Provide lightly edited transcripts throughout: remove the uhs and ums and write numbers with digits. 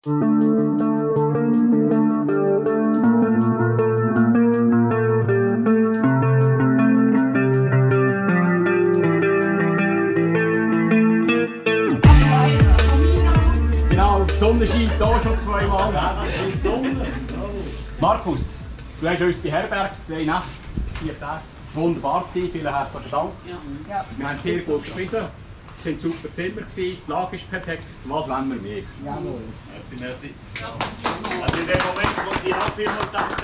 Genau, die Sonne scheint hier schon zweimal. Markus, du hast uns beherbergt, 2 Nächte, 4 Tage. Wunderbar gewesen, vielen herzlichen Dank. Ja. Wir haben sehr gut gespissen, es waren super Zimmer, die Lage ist perfekt. Was wollen wir mehr? Jawohl. Merci. Also in dem Moment, wo Sie auch vielen Dank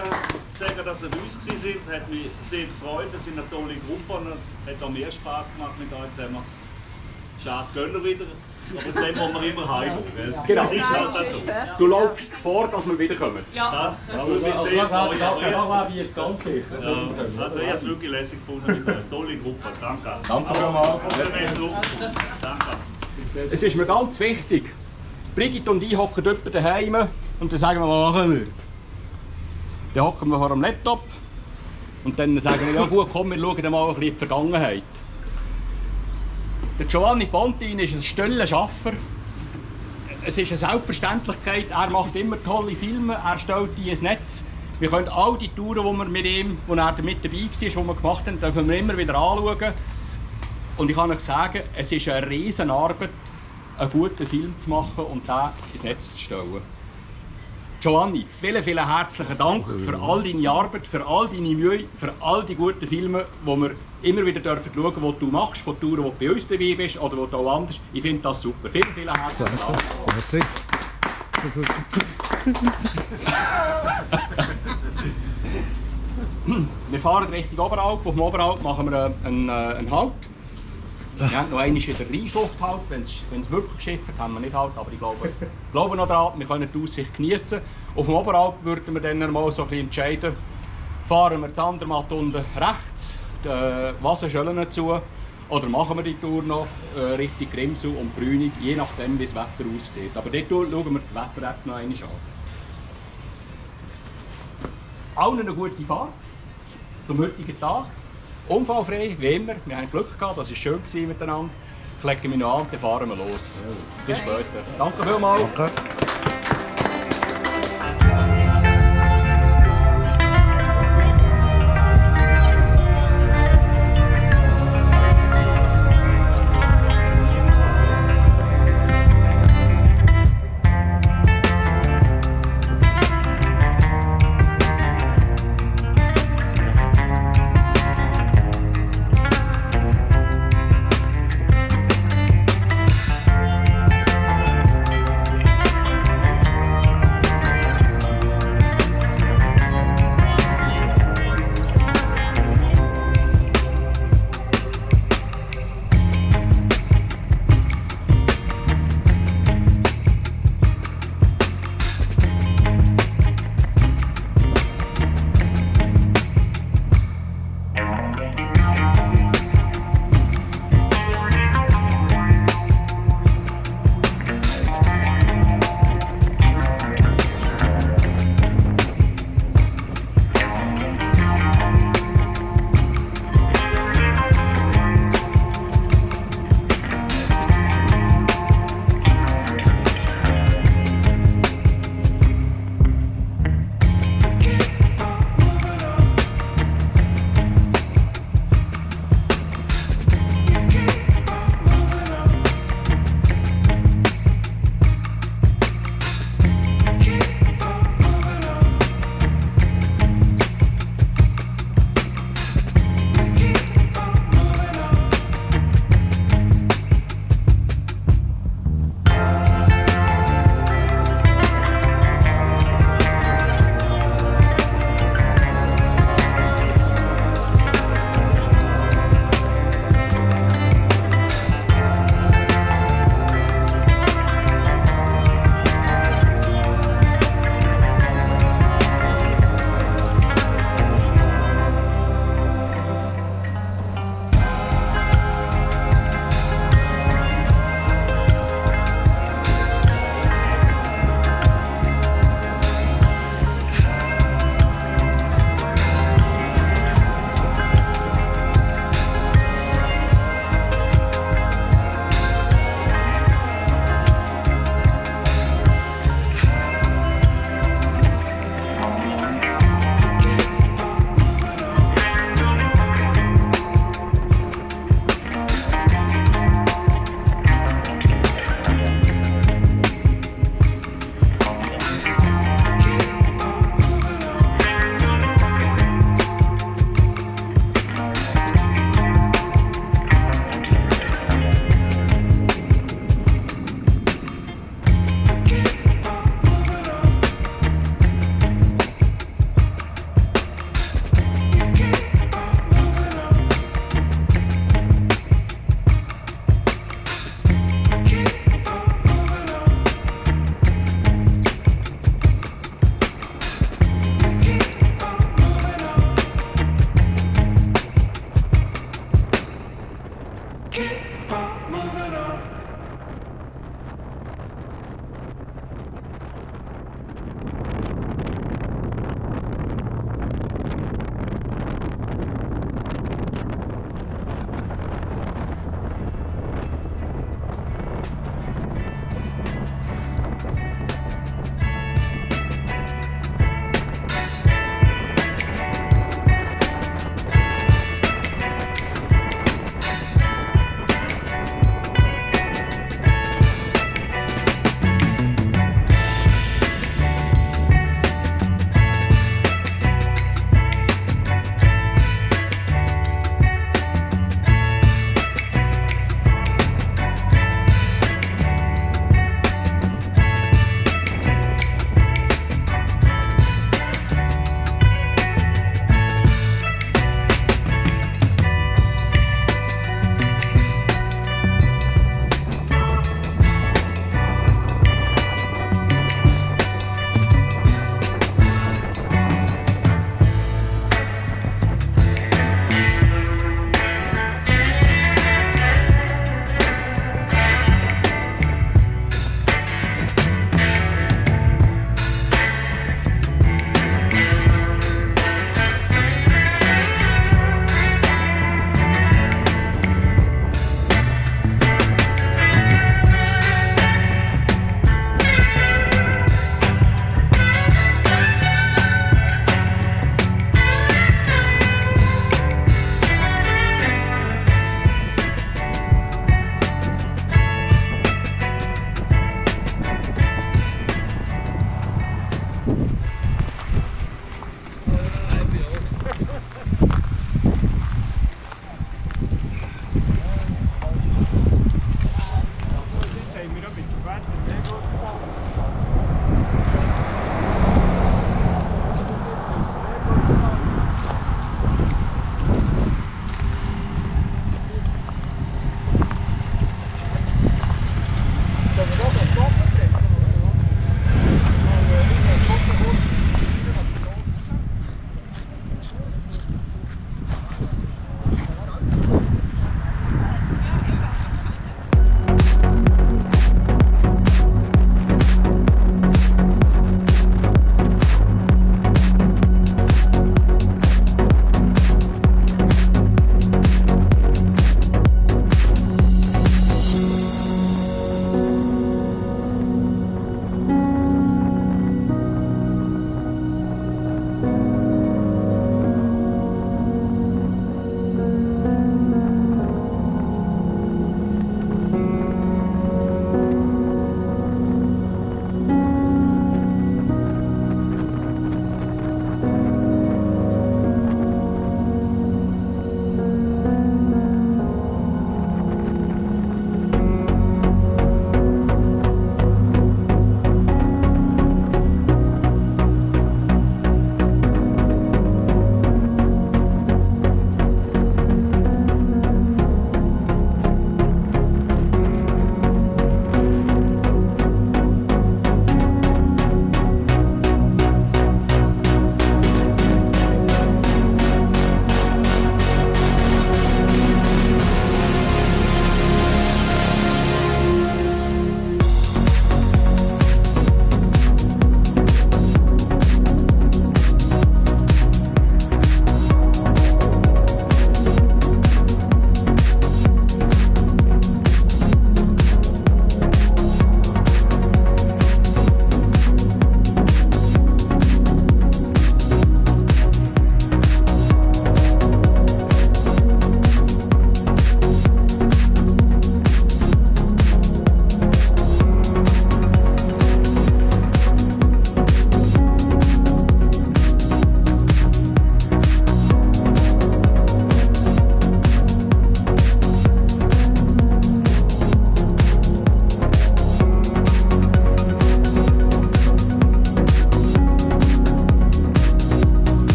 sagen, dass Sie bei uns waren, hat mich sehr gefreut. Es sind eine tolle Gruppe und es hat auch mehr Spass gemacht mit euch zusammen. Schade, gehen wir wieder. Aber das wollen wir immer heim. Genau. Das ist halt das so. Du läufst vor, dass wir wiederkommen. Ja. Das würde mich sehr freuen. Ja, wie jetzt ganz sicher. Ja, also ich habe es wirklich lässig gefunden. Eine tolle Gruppe. Danke. Danke vielmals. Danke. Es ist mir ganz wichtig. Brigitte und ich hocken dort daheim und dann sagen wir, was machen wir? Dann hocken wir vor dem Laptop und dann sagen wir, ja gut, komm, wir schauen mal ein bisschen in die Vergangenheit. Der Giovanni Pontin ist ein stiller Schaffer. Es ist eine Selbstverständlichkeit, er macht immer tolle Filme, er stellt die ins Netz. Wir können all die Touren, die wir mit ihm, wo er mit dabei war, die wir gemacht haben, dürfen wir immer wieder anschauen. Und ich kann euch sagen, es ist eine Riesenarbeit, einen guten Film zu machen und den ins Netz zu stellen. Giovanni, vielen, vielen herzlichen Dank für all deine Arbeit, für all deine Mühe, für all die guten Filme, die wir immer wieder schauen dürfen, die du machst, von Touren, wo du bei uns dabei bist oder wo du auch anders. Ich finde das super. Vielen, vielen herzlichen Dank. Merci. Wir fahren Richtung Oberalp. Auf dem Oberalp machen wir einen Halt. Wir haben noch einmal in der Rheinschlucht Halt. Wenn es wirklich schiffert, haben wir nicht Halt. Aber ich glaube noch daran, wir können die Aussicht genießen. Auf dem Oberalp würden wir dann mal so ein bisschen entscheiden, fahren wir das andere Mal unten rechts, die Wasserschöllen zu, oder machen wir die Tour noch Richtung Grimsau und Brünig, je nachdem wie das Wetter aussieht. Aber dort schauen wir die Wetter-App noch einmal an. Allen eine gute Fahrt zum heutigen Tag. Unfallfrei, wie immer. Wir haben Glück gehabt, das war schön miteinander. Ich lege mich noch an, dann fahren wir los. Bis später. Danke vielmals. Danke.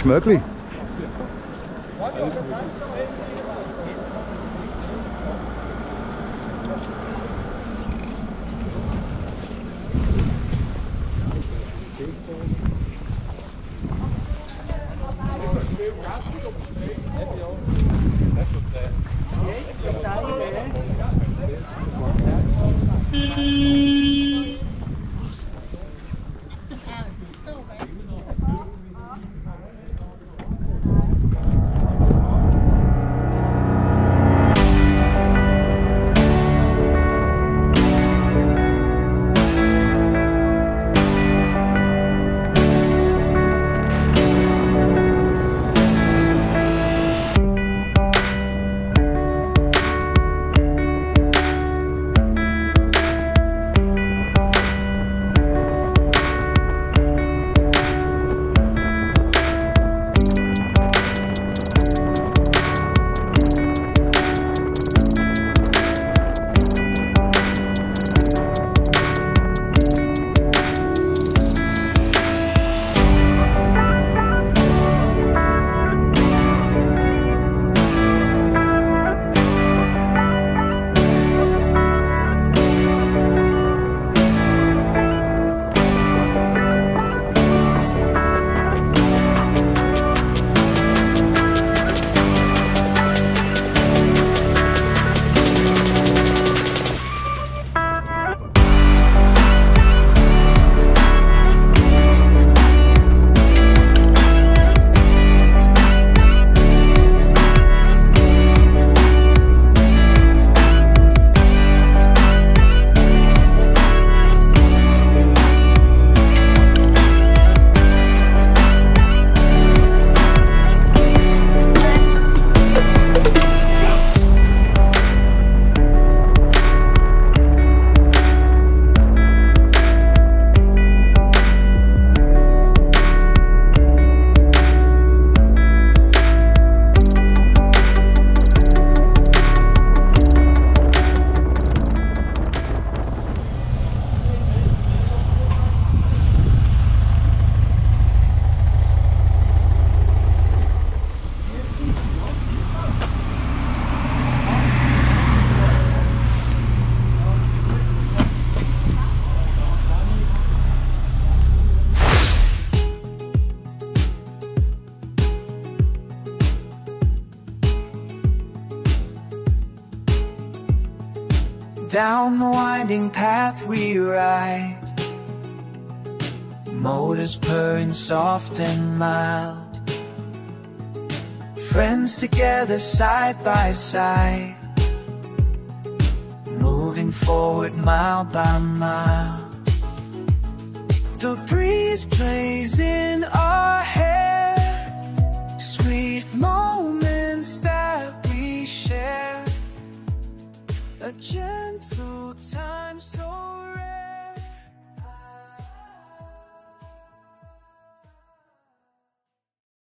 ist möglich. Down the winding path we ride, motors purring soft and mild, friends together side by side, moving forward mile by mile. The breeze plays in our hair, sweet moments that we share, a gentle